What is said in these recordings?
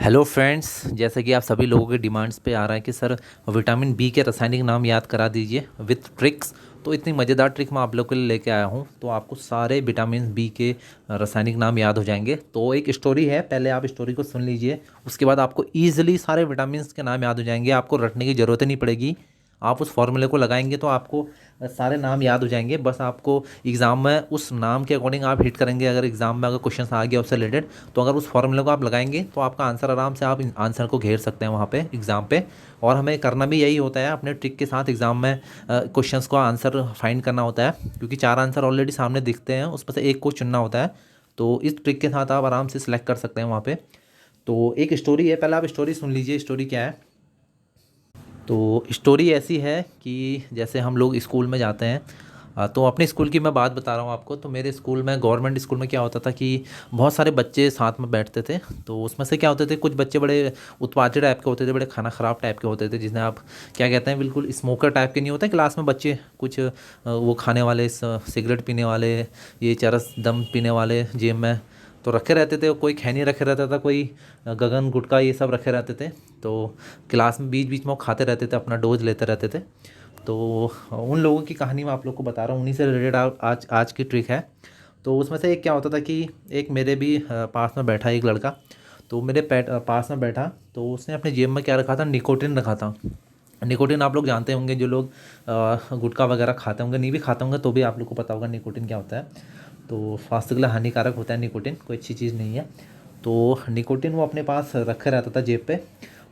Hello friends, जैसे कि आप सभी लोगों के डिमांड्स पे आ रहा है कि सर विटामिन बी के रासायनिक नाम याद करा दीजिए विथ ट्रिक्स। तो इतनी मज़ेदार ट्रिक मैं आप लोगों के लिए लेके आया हूँ। तो आपको सारे विटामिन बी के रासायनिक नाम याद हो जाएंगे। तो एक स्टोरी है, पहले आप स्टोरी को सुन लीजिए। उसके बाद आपको ईजिली सारे विटामिन के नाम याद हो जाएंगे, आपको रटने की ज़रूरत ही नहीं पड़ेगी। आप उस फॉर्मूले को लगाएंगे तो आपको सारे नाम याद हो जाएंगे। बस आपको एग्ज़ाम में उस नाम के अकॉर्डिंग आप हिट करेंगे। अगर एग्ज़ाम में अगर क्वेश्चन आ गया उससे रिलेटेड, तो अगर उस फॉर्मूले को आप लगाएंगे तो आपका आंसर आराम से आप आंसर को घेर सकते हैं वहाँ पे एग्ज़ाम पे। और हमें करना भी यही होता है, अपने ट्रिक के साथ एग्ज़ाम में क्वेश्चंस का आंसर फाइंड करना होता है, क्योंकि चार आंसर ऑलरेडी सामने दिखते हैं, उसमें से एक को चुनना होता है। तो इस ट्रिक के साथ आप आराम से सिलेक्ट कर सकते हैं वहाँ पे। तो एक स्टोरी है, पहले आप स्टोरी सुन लीजिए। स्टोरी क्या है? तो स्टोरी ऐसी है कि जैसे हम लोग स्कूल में जाते हैं। तो अपने स्कूल की मैं बात बता रहा हूँ आपको। तो मेरे स्कूल में, गवर्नमेंट स्कूल में, क्या होता था कि बहुत सारे बच्चे साथ में बैठते थे। तो उसमें से क्या होते थे, कुछ बच्चे बड़े उत्पाती टाइप के होते थे, बड़े खाना ख़राब टाइप के होते थे, जिन्हें आप क्या कहते हैं, बिल्कुल स्मोकर टाइप के नहीं होते क्लास में बच्चे कुछ, वो खाने वाले, सिगरेट पीने वाले, ये चरस दम पीने वाले जेब में तो रखे रहते थे। कोई खैनी रखे रहता था, कोई गगन गुटखा, ये सब रखे रहते थे। तो क्लास में बीच बीच में वो खाते रहते थे, अपना डोज लेते रहते थे। तो उन लोगों की कहानी मैं आप लोग को बता रहा हूँ, उन्हीं से रिलेटेड आज आज की ट्रिक है। तो उसमें से एक क्या होता था कि एक मेरे भी पास में बैठा एक लड़का। तो मेरे पास में बैठा, तो उसने अपने जेब में क्या रखा था, निकोटिन रखा था। निकोटिन आप लोग जानते होंगे, जो लोग गुटखा वगैरह खाते होंगे, नहीं भी खाते होंगे तो भी आप लोग को पता होगा निकोटिन क्या होता है। तो स्वास्थ्य के लिए हानिकारक होता है निकोटिन, कोई अच्छी चीज़ नहीं है। तो निकोटिन वो अपने पास रखे रहता था जेब पे।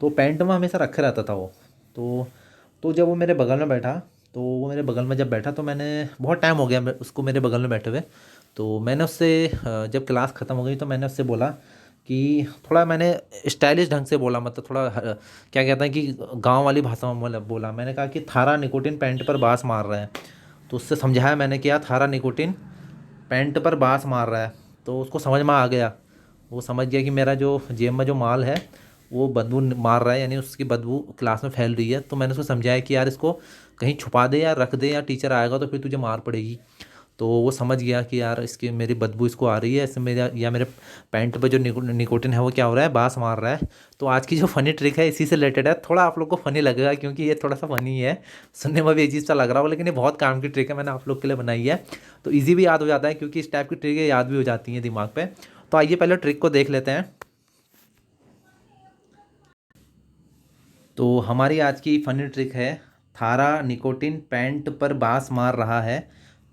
तो पैंट में हमेशा रखे रहता था वो। तो जब वो मेरे बगल में बैठा, तो वो मेरे बगल में जब बैठा, तो मैंने, बहुत टाइम हो गया उसको मेरे बगल में बैठे हुए। तो मैंने उससे जब क्लास ख़त्म हो गई तो मैंने उससे बोला कि थोड़ा, मैंने स्टाइलिश ढंग से बोला, मतलब थोड़ा क्या कहते हैं कि गांव वाली भाषा में बोला। मैंने कहा कि थारा निकोटिन पैंट पर बाँस मार रहा है। तो उससे समझाया मैंने, क्या थारा निकोटिन पैंट पर बाँस मार रहा है। तो उसको समझ में आ गया। वो समझ गया कि मेरा जो जेब में जो माल है वो बदबू मार रहा है, यानी उसकी बदबू क्लास में फैल रही है। तो मैंने उसको समझाया कि यार इसको कहीं छुपा दे या रख दे, या टीचर आएगा तो फिर तुझे मार पड़ेगी। तो वो समझ गया कि यार इसकी, मेरी बदबू इसको आ रही है, इससे मेरा या मेरे पैंट पे जो निकोटिन है वो क्या हो रहा है, बाँस मार रहा है। तो आज की जो फ़नी ट्रिक है इसी से रिलेटेड है। थोड़ा आप लोग को फ़नी लगेगा क्योंकि ये थोड़ा सा फ़नी है, सुनने में भी अजीब सा लग रहा हो, लेकिन ये बहुत काम की ट्रिक है, मैंने आप लोग के लिए बनाई है। तो ईज़ी भी याद हो जाता है, क्योंकि इस टाइप की ट्रिक याद भी हो जाती हैं दिमाग पे। तो आइए पहले ट्रिक को देख लेते हैं। तो हमारी आज की फ़नी ट्रिक है, थारा निकोटिन पैंट पर बाँस मार रहा है।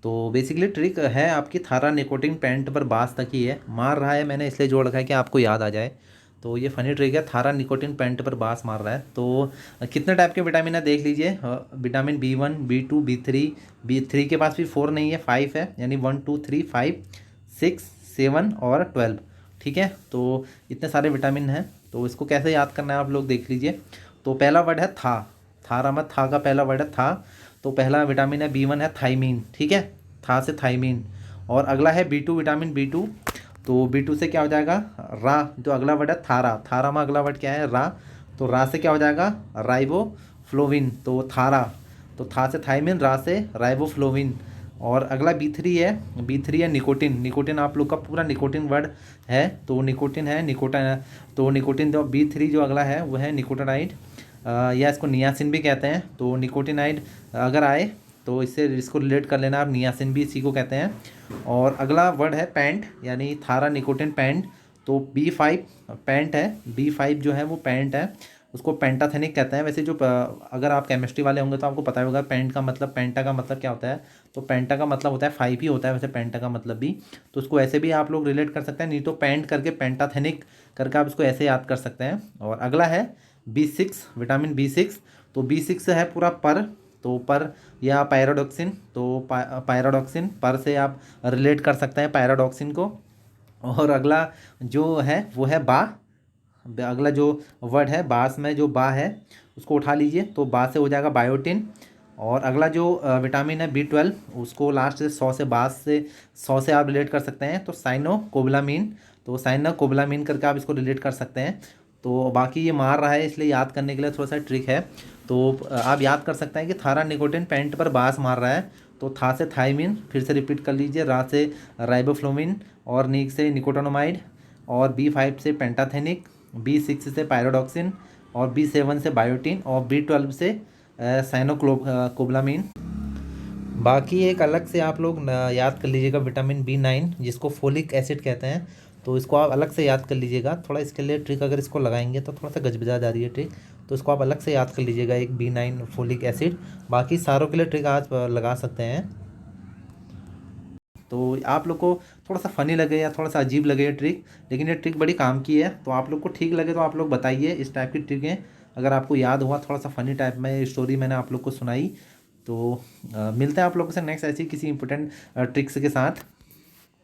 तो बेसिकली ट्रिक है आपकी, थारा निकोटिन पैंट पर बाँस तक ही है, मार रहा है मैंने इसलिए जोड़ रखा है कि आपको याद आ जाए। तो ये फ़नी ट्रिक है, थारा निकोटिन पैंट पर बाँस मार रहा है। तो कितने टाइप के विटामिन है देख लीजिए। Vitamin B1 B2 B3। B3 के पास भी 4 नहीं है, 5 है, यानी 1 2 3 5 6 7 और 12। ठीक है, तो इतने सारे विटामिन हैं। तो इसको कैसे याद करना है आप लोग देख लीजिए। तो पहला वर्ड है था, थारा में था का पहला वर्ड है था। तो पहला विटामिन है B1 है थाइमीन, ठीक है, था से थाइमीन। और अगला है B2 विटामिन B2। तो B2 से क्या हो जाएगा, रा। जो अगला वर्ड है थारा, थारा में अगला वर्ड क्या है, रा। तो रा से क्या हो जाएगा, राइबोफ्लोविन। तो थारा, तो था से थाइमीन, रा से राइबोफ्लोविन। और अगला B3 है, B3 है निकोटिन। निकोटिन आप लोग का पूरा निकोटिन वर्ड है, तो निकोटिन है, निकोटिन। तो निकोटिन जो B3 जो अगला है वो है निकोटिनाइड, या इसको नियासिन भी कहते हैं। तो निकोटिनाइड अगर आए तो इसको रिलेट कर लेना आप, नियासिन भी इसी को कहते हैं। और अगला वर्ड है पैंट, यानी थारा निकोटिन पैंट। तो B5 पैंट है, B5 जो है वो पैंट है, उसको पेंटाथेनिक कहते हैं। वैसे जो अगर आप केमिस्ट्री वाले होंगे तो आपको पता होगा पेंट का मतलब, पेंटा का मतलब क्या होता है। तो पेंटा का मतलब होता है 5 ही होता है वैसे पेंटा का मतलब भी। तो उसको ऐसे भी आप लोग रिलेट कर सकते हैं, नहीं तो पेंट करके पेंटाथेनिक करके आप इसको ऐसे याद कर सकते हैं। और अगला है B6 विटामिन B6। तो B6 है पूरा पर। तो पर या पैराडॉक्सिन, तो पैराडॉक्सिन पर से आप रिलेट कर सकते हैं पैराडॉक्सिन को। और अगला जो है वो है बा। अगला जो वर्ड है बास में, जो बा है उसको उठा लीजिए, तो बा से हो जाएगा बायोटिन। और अगला जो विटामिन है B12, उसको लास्ट से 100 से आप रिलेट कर सकते हैं, तो साइनो कोबलामीन। तो साइनो कोबलामीन करके आप इसको रिलेट कर सकते हैं। तो बाकी ये मार रहा है, इसलिए याद करने के लिए थोड़ा सा ट्रिक है। तो आप याद कर सकते हैं कि थारा निकोटिन पैंट पर बास मार रहा है। तो था से थाइमिन, फिर से रिपीट कर लीजिए, रा से राइबोफ्लोविन, और नीक से निकोटानोमाइड, और B5 से पेंटाथेनिक, B6 से पायरोडॉक्सिन, और B7 से बायोटिन, और B12 से साइनोकोबालामिन। बाकी एक अलग से आप लोग याद कर लीजिएगा विटामिन B9, जिसको फोलिक एसिड कहते हैं, तो इसको आप अलग से याद कर लीजिएगा। थोड़ा इसके लिए ट्रिक अगर इसको लगाएंगे तो थोड़ा सा गजबजा जा रही है ट्रिक, तो इसको आप अलग से याद कर लीजिएगा, एक B9 फोलिक एसिड। बाकी सारों के लिए ट्रिक आज लगा सकते हैं। तो आप लोग को थोड़ा सा फ़नी लगे या थोड़ा सा अजीब लगे ये ट्रिक, लेकिन ये ट्रिक बड़ी काम की है। तो आप लोग को ठीक लगे तो आप लोग बताइए, इस टाइप की ट्रिकें अगर आपको याद हुआ, थोड़ा सा फ़नी टाइप में स्टोरी मैंने आप लोग को सुनाई। तो मिलते हैं आप लोगों से नेक्स्ट ऐसी किसी इंपॉर्टेंट ट्रिक्स के साथ।